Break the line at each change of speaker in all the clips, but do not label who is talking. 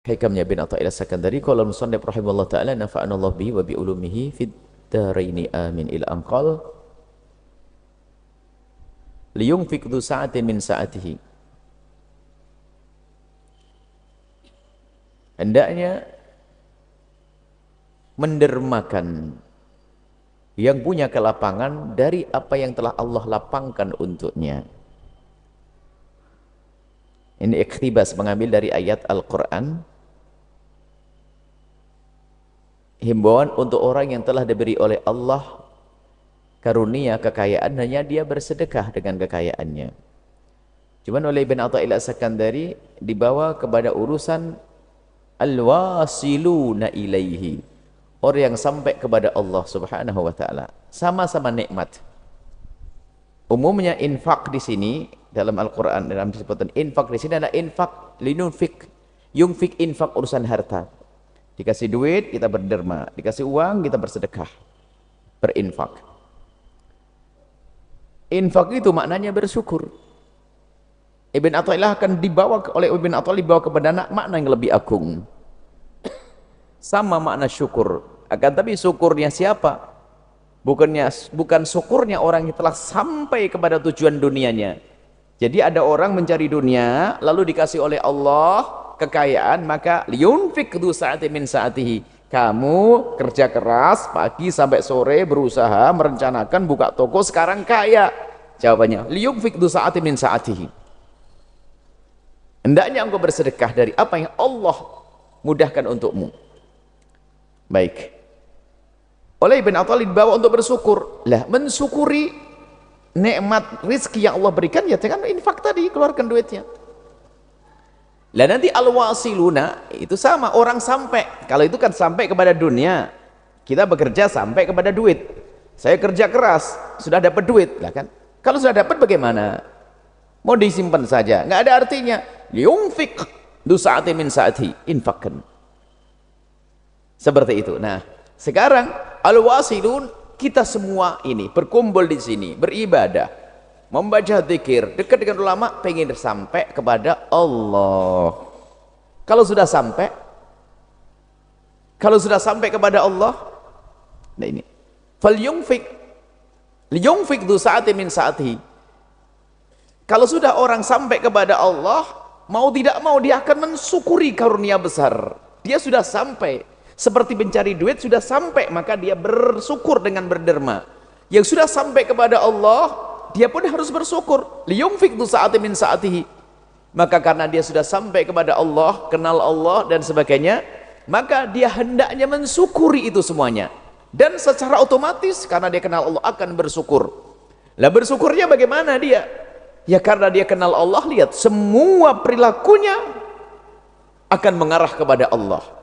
hikamnya bin Athaillah Sakandari, qala al-musannif rahimahullah ta'ala nafa'ana Allah bihi wa bi ulumihi fid daraini amin ila anqal liyunfiq dhu sa'atin min sa'atihi. Hendaknya mendermakan yang punya kelapangan dari apa yang telah Allah lapangkan untuknya. Ini iktibas, mengambil dari ayat Al-Quran, himbauan untuk orang yang telah diberi oleh Allah karunia kekayaan, hanya dia bersedekah dengan kekayaannya. Cuman oleh Ibn Athaillah Sakandari dibawa kepada urusan al-wasiluna ilaihi, orang yang sampai kepada Allah Subhanahu wa taala, sama-sama nikmat. Umumnya infak di sini dalam Al-Qur'an, dalam disebutkan infak di sini adalah infak linunfik, yunfik, infak urusan harta. Dikasih duit kita berderma, dikasih uang kita bersedekah, berinfak. Infak itu maknanya bersyukur. Ibn Athaillah akan dibawa oleh Ibn Athaillah dibawa kepada makna yang lebih agung. Sama makna syukur, akan tapi syukurnya siapa? Bukan syukurnya orang yang telah sampai kepada tujuan dunianya. Jadi ada orang mencari dunia lalu dikasih oleh Allah kekayaan, maka liyunfik dhu sa'atin min sa'atihi. Kamu kerja keras pagi sampai sore, berusaha merencanakan buka toko, sekarang kaya. Jawabannya liyunfik dhu sa'atin min sa'atihi. Hendaknya engkau bersedekah dari apa yang Allah mudahkan untukmu. Baik. Oleh Ibn Athaillah dibawa untuk bersyukur. Lah, mensyukuri nikmat rizki yang Allah berikan ya dengan infak tadi, keluarkan duitnya. Lah nanti al-wasiluna itu sama, orang sampai. Kalau itu kan sampai kepada dunia, kita bekerja sampai kepada duit. Saya kerja keras, sudah dapat duit, lah kan? Kalau sudah dapat bagaimana? Mau disimpan saja, nggak ada artinya. Yunfik dhu sa'atin min sa'ati, infakkan. Seperti itu. Nah, sekarang al-wasilun, kita semua ini berkumpul di sini, beribadah, membaca zikir, dekat dengan ulama, pengen sampai kepada Allah. Kalau sudah sampai kepada Allah, nah ini, falyunfik, liyunfik dhu sa'atin min sa'atihi. Kalau sudah orang sampai kepada Allah, mau tidak mau dia akan mensyukuri karunia besar. Dia sudah sampai. Seperti mencari duit sudah sampai, maka dia bersyukur dengan berderma. Yang sudah sampai kepada Allah, dia pun harus bersyukur. Liyunfik dhu sa'atin min sa'atihi. Maka karena dia sudah sampai kepada Allah, kenal Allah dan sebagainya, maka dia hendaknya mensyukuri itu semuanya. Dan secara otomatis karena dia kenal Allah akan bersyukur. Lah bersyukurnya bagaimana dia? Ya karena dia kenal Allah, lihat semua perilakunya akan mengarah kepada Allah.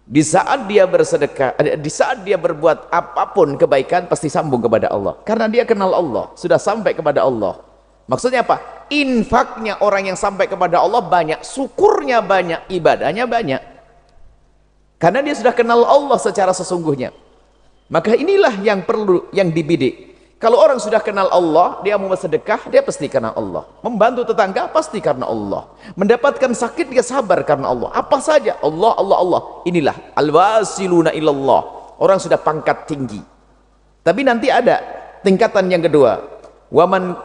Di saat dia bersedekah, di saat dia berbuat apapun kebaikan, pasti sambung kepada Allah. Karena dia kenal Allah, sudah sampai kepada Allah. Maksudnya apa? Infaknya orang yang sampai kepada Allah banyak, syukurnya banyak, ibadahnya banyak. Karena dia sudah kenal Allah secara sesungguhnya. Maka inilah yang perlu, yang dibidik. Kalau orang sudah kenal Allah, dia mau bersedekah, dia pasti karena Allah. Membantu tetangga, pasti karena Allah. Mendapatkan sakit, dia sabar karena Allah. Apa saja, Allah, Allah, Allah. Inilah al-wasiluna ilallah. Orang sudah pangkat tinggi. Tapi nanti ada tingkatan yang kedua. Waman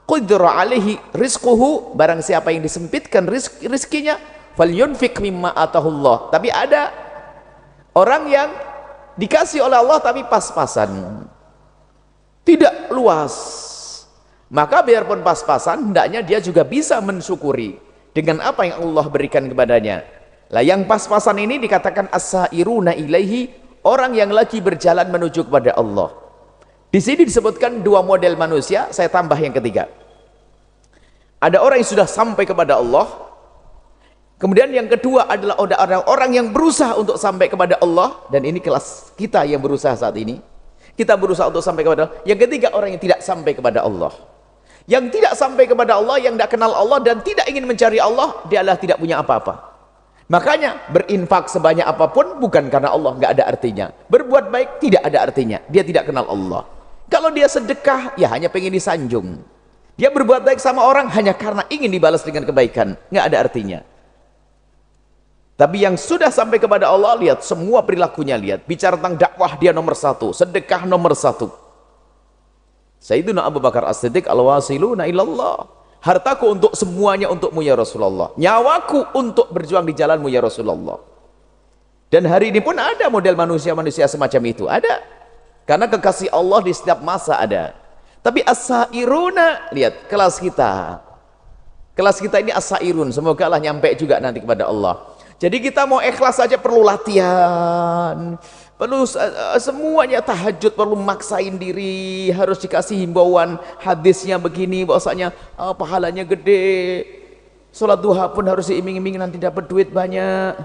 qudra alaihi rizquhu, barang siapa yang disempitkan rizkinya, falyunfik mimma atahullah. Tapi ada orang yang dikasih oleh Allah tapi pas-pasan, tidak luas, maka biarpun pas-pasan, hendaknya dia juga bisa mensyukuri dengan apa yang Allah berikan kepadanya. Lah yang pas-pasan ini dikatakan as-sairuna ilaihi, orang yang lagi berjalan menuju kepada Allah. Di sini disebutkan dua model manusia, saya tambah yang ketiga. Ada orang yang sudah sampai kepada Allah, kemudian yang kedua adalah orang yang berusaha untuk sampai kepada Allah, dan ini kelas kita yang berusaha saat ini. Kita berusaha untuk sampai kepada Allah. Yang ketiga, orang yang tidak sampai kepada Allah. Yang tidak sampai kepada Allah, yang tidak kenal Allah dan tidak ingin mencari Allah, dia adalah tidak punya apa-apa. Makanya berinfak sebanyak apapun bukan karena Allah, nggak ada artinya. Berbuat baik tidak ada artinya, dia tidak kenal Allah. Kalau dia sedekah, ya hanya pengen disanjung. Dia berbuat baik sama orang hanya karena ingin dibalas dengan kebaikan, nggak ada artinya. Tapi yang sudah sampai kepada Allah, lihat semua perilakunya, lihat. Bicara tentang dakwah dia nomor satu, sedekah nomor satu. Sayyidina Abu Bakar As-Siddiq, al-wasiluna ilallah. Hartaku untuk semuanya untukmu ya Rasulullah. Nyawaku untuk berjuang di jalanmu ya Rasulullah. Dan hari ini pun ada model manusia-manusia semacam itu. Ada. Karena kekasih Allah di setiap masa ada. Tapi as-sairuna, lihat kelas kita. Kelas kita ini as-sairun. Semoga Allah nyampe juga nanti kepada Allah. Jadi kita mau ikhlas saja perlu latihan, perlu semuanya, tahajud perlu maksain diri, harus dikasih himbauan hadisnya begini, bahwasanya pahalanya gede, sholat duha pun harus diiming-iming nanti dapat duit banyak,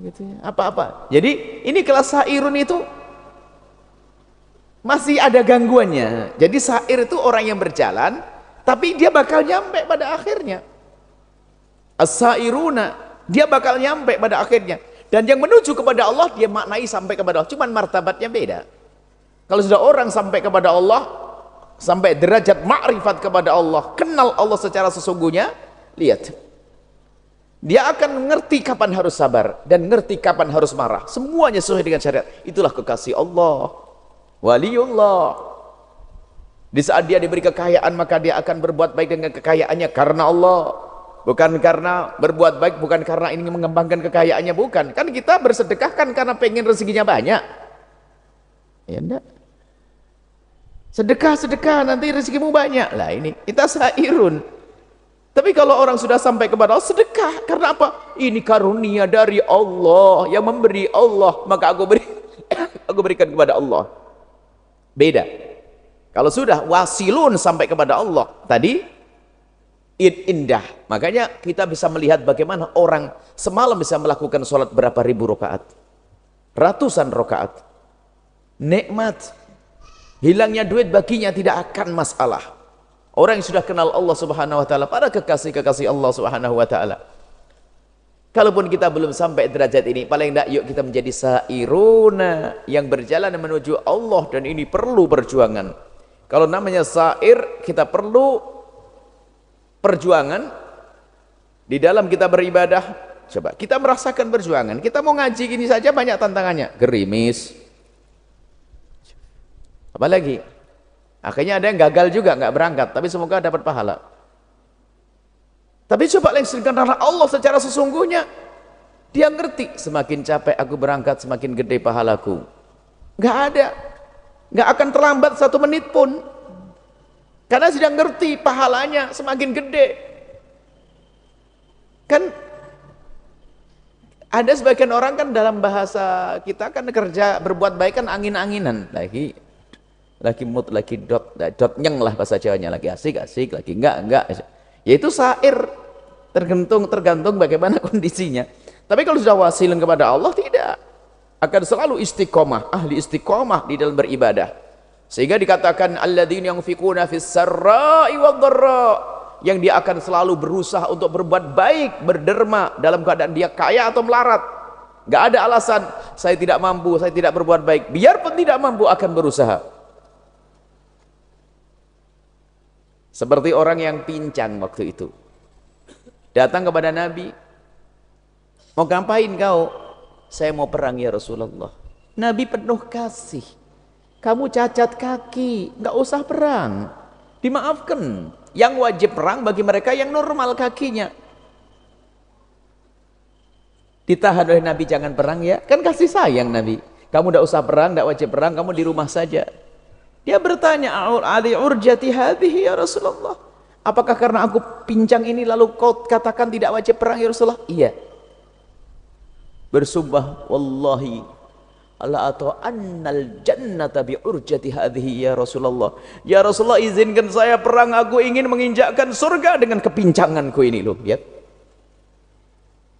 gitu ya. Apa-apa. Jadi ini kelas sairun itu masih ada gangguannya. Jadi sair itu orang yang berjalan, tapi dia bakal nyampe pada akhirnya. As-sairuna, dia bakal nyampe pada akhirnya. Dan yang menuju kepada Allah, dia maknai sampai kepada Allah, cuman martabatnya beda. Kalau sudah orang sampai kepada Allah, sampai derajat ma'rifat kepada Allah, kenal Allah secara sesungguhnya, lihat, dia akan ngerti kapan harus sabar dan ngerti kapan harus marah, semuanya sesuai dengan syariat. Itulah kekasih Allah, waliullah. Di saat dia diberi kekayaan, maka dia akan berbuat baik dengan kekayaannya karena Allah. Bukan karena berbuat baik, bukan karena ingin mengembangkan kekayaannya, bukan. Kan kita bersedekah kan karena pengen rezekinya banyak. Ya enggak? Sedekah nanti rezekimu banyak. Lah ini kita sairun. Tapi kalau orang sudah sampai kepada Allah, sedekah karena apa? Ini karunia dari Allah, yang memberi Allah, maka aku berikan kepada Allah. Beda. Kalau sudah wasilun sampai kepada Allah, tadi indah. Makanya kita bisa melihat bagaimana orang semalam bisa melakukan sholat berapa ribu rakaat, ratusan rakaat, nikmat. Hilangnya duit baginya tidak akan masalah. Orang yang sudah kenal Allah Subhanahu wa taala, para kekasih-kekasih Allah Subhanahu wa taala. Kalaupun kita belum sampai derajat ini, paling tidak yuk kita menjadi sairuna, yang berjalan menuju Allah, dan ini perlu perjuangan. Kalau namanya sair, kita perlu perjuangan di dalam kita beribadah. Coba kita merasakan perjuangan. Kita mau ngaji gini saja banyak tantangannya, gerimis, apalagi akhirnya ada yang gagal juga, nggak berangkat, tapi semoga dapat pahala. Tapi coba langsungkan karena Allah secara sesungguhnya, dia ngerti semakin capek aku berangkat semakin gede pahalaku. Nggak ada, nggak akan terlambat 1 menit pun. Karena sudah ngerti pahalanya semakin gede. Kan ada sebagian orang kan dalam bahasa kita kan kerja berbuat baik kan angin-anginan. Lagi mood, lagi dot nyeng lah bahasa Jawanya, lagi asik, lagi enggak. Yaitu sair, tergantung bagaimana kondisinya. Tapi kalau sudah wasilin kepada Allah, tidak. Akan selalu istiqomah, ahli istiqomah di dalam beribadah. Sehingga dikatakan alladzina yunfiquna fis sarra'i wadh-dharra, yang dia akan selalu berusaha untuk berbuat baik, berderma dalam keadaan dia kaya atau melarat. Enggak ada alasan saya tidak mampu, saya tidak berbuat baik. Biarpun tidak mampu akan berusaha. Seperti orang yang pincang waktu itu. Datang kepada Nabi, mau ngapain kau? Saya mau perang ya Rasulullah. Nabi penuh kasih. Kamu cacat kaki, nggak usah perang, dimaafkan. Yang wajib perang bagi mereka yang normal kakinya. Ditahan oleh Nabi, jangan perang ya, kan kasih sayang Nabi. Kamu nggak usah perang, nggak wajib perang, kamu di rumah saja. Dia bertanya, ali urjati hadhihi ya Rasulullah, apakah karena aku pincang ini lalu kau katakan tidak wajib perang ya Rasulullah? Iya. Bersumpah, wallahi Allah atau annal jannata bi urjati hadhihi ya Rasulullah. Ya Rasulullah, izinkan saya perang, aku ingin menginjakkan surga dengan kepincanganku ini loh. Ya.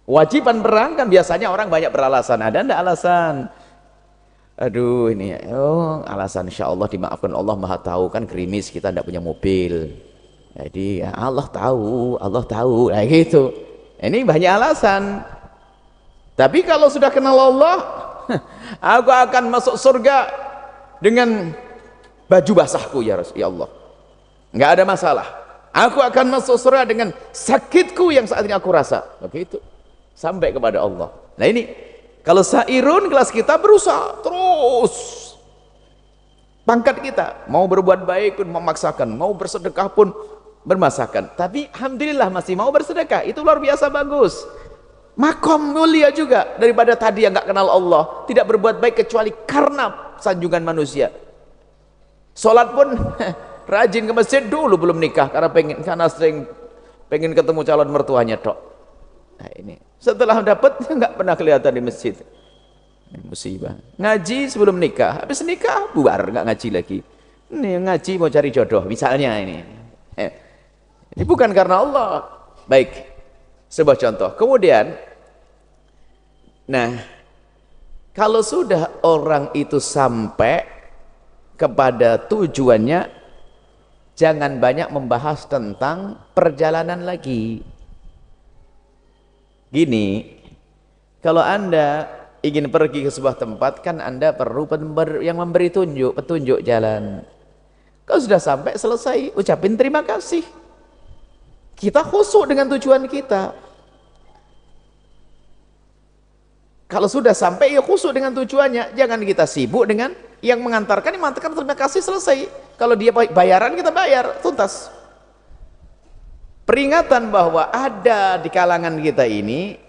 Wajiban perang kan biasanya orang banyak beralasan, ada ndak alasan? Aduh ini alasan, insyaallah dimaafkan, Allah Maha tahu, kan gerimis kita ndak punya mobil. Jadi ya Allah tahu, nah gitu. Ini banyak alasan. Tapi kalau sudah kenal Allah, aku akan masuk surga dengan baju basahku ya Allah, nggak ada masalah. Aku akan masuk surga dengan sakitku yang saat ini aku rasa. Begitu. sampai kepada Allah. Nah ini, kalau sairun kelas kita berusaha terus, pangkat kita mau berbuat baik pun memaksakan, mau bersedekah pun bermasakan, tapi alhamdulillah masih mau bersedekah, itu luar biasa bagus. Makom mulia juga daripada tadi yang nggak kenal Allah, tidak berbuat baik kecuali karena sanjungan manusia. Sholat pun rajin ke masjid dulu belum nikah karena sering pengen ketemu calon mertuanya tok. Nah ini setelah dapat nggak pernah kelihatan di masjid. Ini musibah. Ngaji sebelum nikah, habis nikah bubar nggak ngaji lagi. Ini ngaji mau cari jodoh misalnya ini. Ini bukan karena Allah. Baik. Sebuah contoh. Kemudian, nah, kalau sudah orang itu sampai kepada tujuannya, jangan banyak membahas tentang perjalanan lagi. Gini, kalau Anda ingin pergi ke sebuah tempat, kan Anda perlu yang memberi petunjuk jalan. Kalau sudah sampai, selesai, ucapin terima kasih. Kita khusyuk dengan tujuan kita. Kalau sudah sampai ya khusyuk dengan tujuannya, jangan kita sibuk dengan yang mengantarkan terima kasih, selesai. Kalau dia bayaran, kita bayar tuntas. Peringatan bahwa ada di kalangan kita ini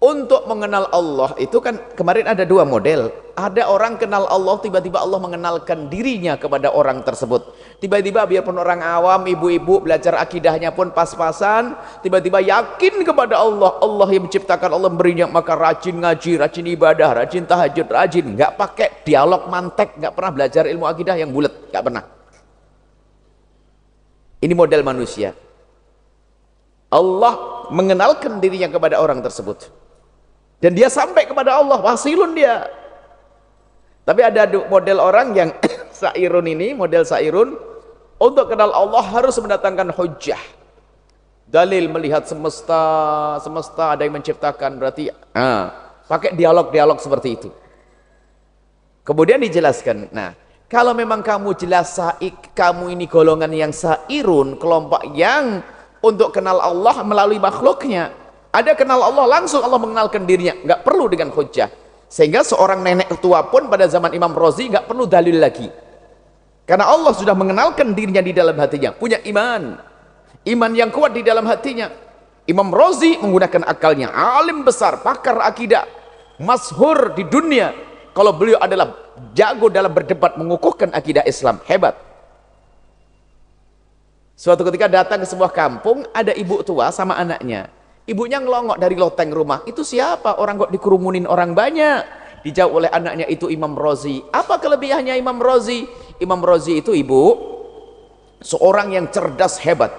untuk mengenal Allah itu kan kemarin ada dua model. Ada orang kenal Allah, tiba-tiba Allah mengenalkan dirinya kepada orang tersebut. Tiba-tiba biarpun orang awam, ibu-ibu belajar akidahnya pun pas-pasan, tiba-tiba yakin kepada Allah. Allah yang menciptakan, Allah memberinya, maka rajin ngaji, rajin ibadah, rajin tahajud, rajin. Nggak pakai dialog mantek, nggak pernah belajar ilmu akidah yang bulat, nggak pernah. Ini model manusia. Allah mengenalkan dirinya kepada orang tersebut. Dan dia sampai kepada Allah, wasilun dia. Tapi ada model orang yang sairun ini, model sairun, untuk kenal Allah harus mendatangkan hujjah. Dalil, melihat semesta ada yang menciptakan, berarti pakai dialog-dialog seperti itu. Kemudian dijelaskan, nah, kalau memang kamu jelas kamu ini golongan yang sairun, kelompok yang untuk kenal Allah melalui makhluknya. Ada kenal Allah, langsung Allah mengenalkan dirinya, nggak perlu dengan hujjah. Sehingga seorang nenek tua pun pada zaman Imam Razi nggak perlu dalil lagi. Karena Allah sudah mengenalkan dirinya di dalam hatinya, punya iman yang kuat di dalam hatinya. Imam Razi menggunakan akalnya, alim besar, pakar akidah, masyhur di dunia. Kalau beliau adalah jago dalam berdebat, mengukuhkan akidah Islam, hebat. Suatu ketika datang ke sebuah kampung, ada ibu tua sama anaknya. Ibunya ngelongok dari loteng rumah, itu siapa? Orang kok dikerumunin orang banyak. Dijawab oleh anaknya, itu Imam Razi. Apa kelebihannya Imam Razi? Imam Razi itu ibu, seorang yang cerdas hebat.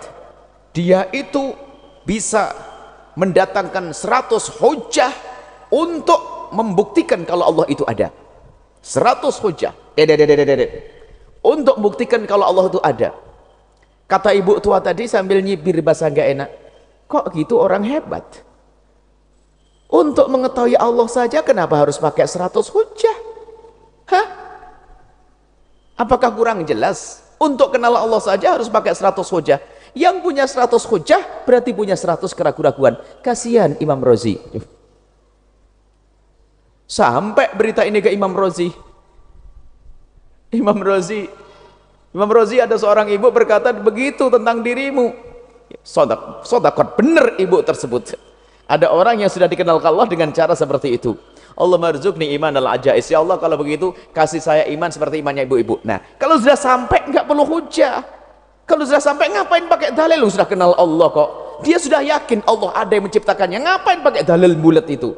Dia itu bisa mendatangkan 100 hujjah untuk membuktikan kalau Allah itu ada. 100 hujjah. Untuk membuktikan kalau Allah itu ada. Kata ibu tua tadi sambil nyibir bahasa nggak enak. Kok gitu orang hebat? Untuk mengetahui Allah saja kenapa harus pakai 100 hujjah? Hah? Apakah kurang jelas? Untuk kenal Allah saja harus pakai 100 hujjah. Yang punya 100 hujjah berarti punya 100 keraguan-keraguan. Kasihan Imam Razi. Sampai berita ini ke Imam Razi. Imam Razi ada seorang ibu berkata begitu tentang dirimu. Sodakot, benar ibu tersebut. Ada orang yang sudah dikenal Allah dengan cara seperti itu. Allah marzuqni iman al-ajais. Ya Allah, kalau begitu kasih saya iman seperti imannya ibu-ibu. Nah, kalau sudah sampai nggak perlu hujah. Kalau sudah sampai ngapain pakai dalil? Lu sudah kenal Allah kok. Dia sudah yakin Allah ada yang menciptakannya. Ngapain pakai dalil bulat itu?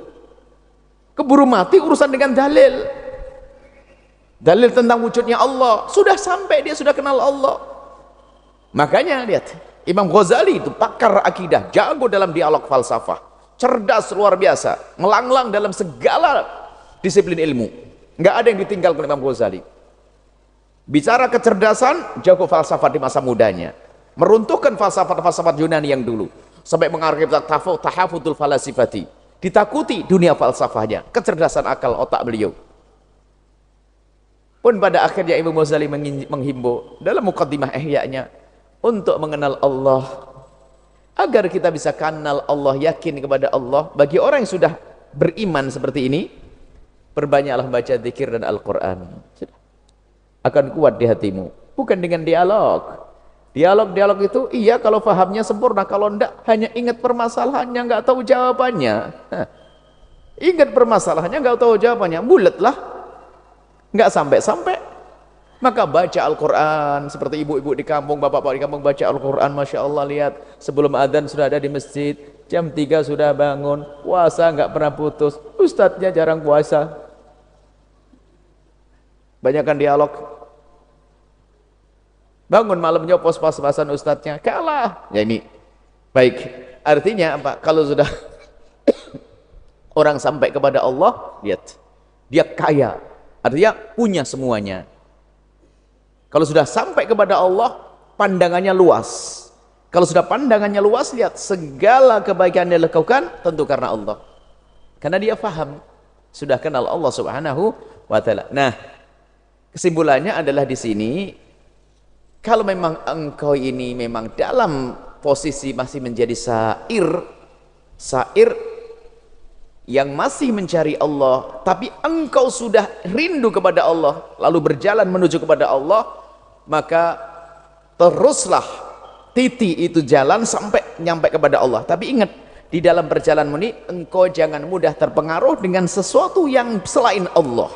Keburu mati urusan dengan dalil. Dalil tentang wujudnya Allah. Sudah sampai dia sudah kenal Allah. Makanya lihat, Imam Ghazali itu pakar akidah, jago dalam dialog falsafah, cerdas luar biasa, melanglang dalam segala disiplin ilmu. Nggak ada yang ditinggalkan Imam Ghazali. Bicara kecerdasan, jago falsafah di masa mudanya, meruntuhkan falsafat-falsafat Yunani yang dulu, sampai mengarang tahafudul falasifati, ditakuti dunia falsafahnya, kecerdasan akal otak beliau. Pun pada akhirnya Imam Ghazali menghimbau dalam muqaddimah Ihya-nya untuk mengenal Allah Agar kita bisa kenal Allah, yakin kepada Allah. Bagi orang yang sudah beriman seperti ini, perbanyaklah baca zikir dan Al-Quran. Akan kuat di hatimu. Bukan dengan dialog. Dialog itu iya kalau fahamnya sempurna, kalau enggak hanya ingat permasalahannya, enggak tahu jawabannya. Ingat permasalahannya, enggak tahu jawabannya, bulatlah, enggak sampai-sampai. Maka baca Al-Quran seperti ibu-ibu di kampung, bapak-bapak di kampung baca Al-Quran. Masya Allah, lihat sebelum adzan sudah ada di masjid, jam 3 sudah bangun, puasa enggak pernah putus. Ustadznya jarang puasa, banyakkan dialog. Bangun malamnya pas-pasan ustadznya kalah. Ya ini baik. Artinya apa? Kalau sudah orang sampai kepada Allah, lihat dia kaya, artinya punya semuanya. Kalau sudah sampai kepada Allah, pandangannya luas. Kalau sudah pandangannya luas, lihat segala kebaikan yang dilakukan tentu karena Allah, karena dia faham, sudah kenal Allah Subhanahu wa Ta'ala. Nah, kesimpulannya adalah di sini, kalau memang engkau ini memang dalam posisi masih menjadi sair yang masih mencari Allah, tapi engkau sudah rindu kepada Allah, lalu berjalan menuju kepada Allah, maka teruslah titi itu jalan sampai nyampe kepada Allah. Tapi ingat, di dalam perjalananmu ini engkau jangan mudah terpengaruh dengan sesuatu yang selain Allah.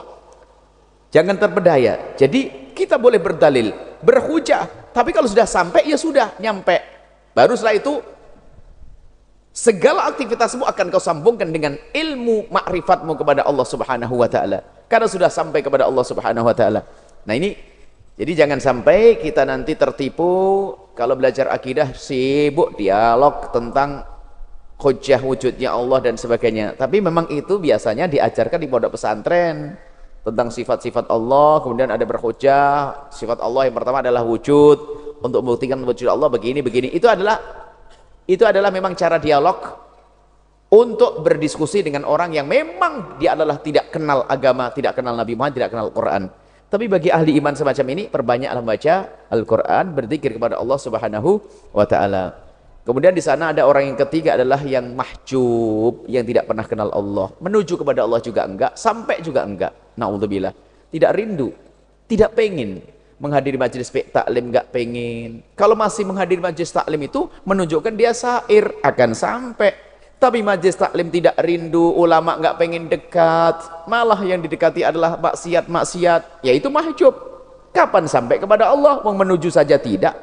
Jangan terpedaya. Jadi kita boleh berdalil, berhujah, tapi kalau sudah sampai ya sudah nyampe. Baru setelah itu segala aktivitasmu akan kau sambungkan dengan ilmu makrifatmu kepada Allah Subhanahu wa Ta'ala, karena sudah sampai kepada Allah Subhanahu wa Ta'ala. Nah ini, jadi jangan sampai kita nanti tertipu kalau belajar akidah sibuk dialog tentang hujjah wujudnya Allah dan sebagainya. Tapi memang itu biasanya diajarkan di pondok pesantren tentang sifat-sifat Allah, kemudian ada berhujjah. Sifat Allah yang pertama adalah wujud, untuk membuktikan wujud Allah begini. Itu adalah memang cara dialog untuk berdiskusi dengan orang yang memang dia adalah tidak kenal agama, tidak kenal Nabi Muhammad, tidak kenal Quran. Tapi bagi ahli iman semacam ini, perbanyaklah baca Al-Quran, berzikir kepada Allah Subhanahu wa Ta'ala. Kemudian di sana ada orang yang ketiga adalah yang mahjub, yang tidak pernah kenal Allah. Menuju kepada Allah juga enggak, sampai juga enggak. Na'udzubillah. Tidak rindu, tidak pengen menghadiri majelis taklim, enggak pengen. Kalau masih menghadiri majelis taklim itu menunjukkan dia sair, akan sampai. Tapi majelis taklim tidak rindu, ulama enggak pengen dekat, malah yang didekati adalah maksiat, yaitu mahjub. Kapan sampai kepada Allah? Mau menuju saja tidak.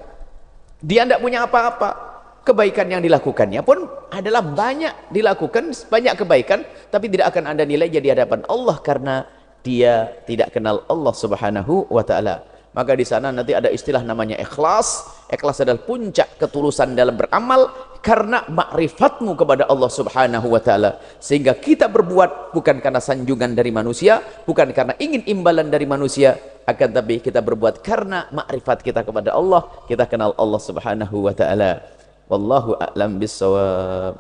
Dia tidak punya apa-apa. Kebaikan yang dilakukannya pun adalah banyak dilakukan, banyak kebaikan, tapi tidak akan ada nilainya di hadapan Allah karena dia tidak kenal Allah Subhanahu wa Ta'ala. Maka di sana nanti ada istilah namanya ikhlas. Ikhlas adalah puncak ketulusan dalam beramal karena makrifatmu kepada Allah Subhanahu wa Ta'ala, sehingga kita berbuat bukan karena sanjungan dari manusia, bukan karena ingin imbalan dari manusia, akan tapi kita berbuat karena makrifat kita kepada Allah, kita kenal Allah Subhanahu wa Ta'ala. Wallahu a'lam bissawab.